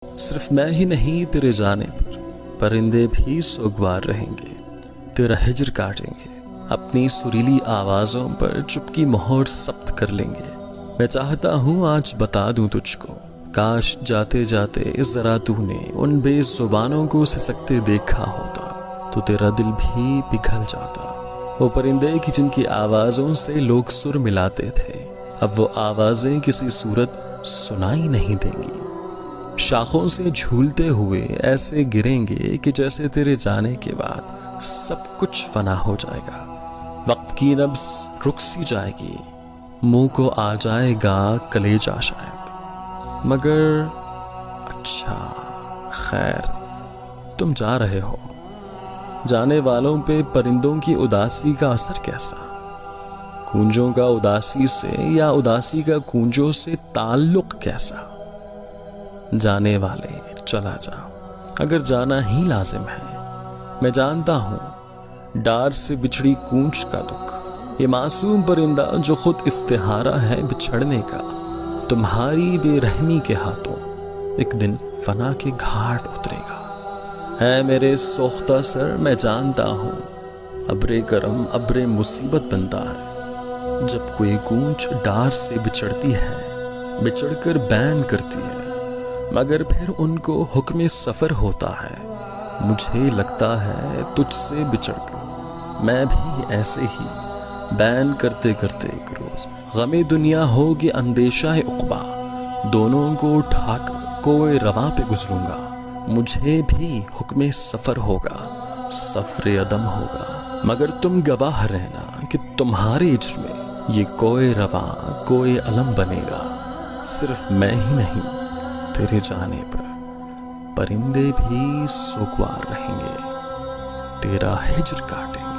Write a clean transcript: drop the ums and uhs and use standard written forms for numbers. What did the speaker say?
صرف میں ہی نہیں تیرے جانے پر پرندے بھی سوگوار رہیں گے، تیرا ہجر کاٹیں گے، اپنی سریلی آوازوں پر چپکی مہر ثبت کر لیں گے۔ میں چاہتا ہوں آج بتا دوں تجھ کو، کاش جاتے جاتے ذرا تو نے ان بے زبانوں کو سسکتے دیکھا ہوتا تو تیرا دل بھی پگھل جاتا۔ وہ پرندے کی جن کی آوازوں سے لوگ سر ملاتے تھے، اب وہ آوازیں کسی صورت سنائی نہیں دیں گی۔ شاخوں سے جھولتے ہوئے ایسے گریں گے کہ جیسے تیرے جانے کے بعد سب کچھ فنا ہو جائے گا۔ وقت کی نبض رک سی جائے گی، منہ کو آ جائے گا کلیجہ شاید، مگر اچھا خیر تم جا رہے ہو۔ جانے والوں پہ پرندوں کی اداسی کا اثر کیسا؟ کونجوں کا اداسی سے یا اداسی کا کونجوں سے تعلق کیسا؟ جانے والے چلا جا، اگر جانا ہی لازم ہے۔ میں جانتا ہوں ڈار سے بچھڑی کونچ کا دکھ، یہ معصوم پرندہ جو خود استہارہ ہے بچھڑنے کا، تمہاری بے رحمی کے ہاتھوں ایک دن فنا کے گھاٹ اترے گا۔ ہے میرے سوختہ سر، میں جانتا ہوں ابر کرم ابر مصیبت بنتا ہے جب کوئی گونج ڈار سے بچھڑتی ہے، بچھڑ کر بین کرتی ہے، مگر پھر ان کو حکم سفر ہوتا ہے۔ مجھے لگتا ہے تجھ سے بچھڑ کر میں بھی ایسے ہی بین کرتے کرتے ایک روز غم دنیا ہوگی اندیشہ عقبا، دونوں کو اٹھا کر کوئے رواں پہ گزروں گا۔ مجھے بھی حکم سفر ہوگا، سفر عدم ہوگا، مگر تم گواہ رہنا کہ تمہارے اجر میں یہ کوئے رواں کوئے علم بنے گا۔ صرف میں ہی نہیں، تیرے جانے پر پرندے بھی سوگوار رہیں گے، تیرا ہجر کاٹیں گے۔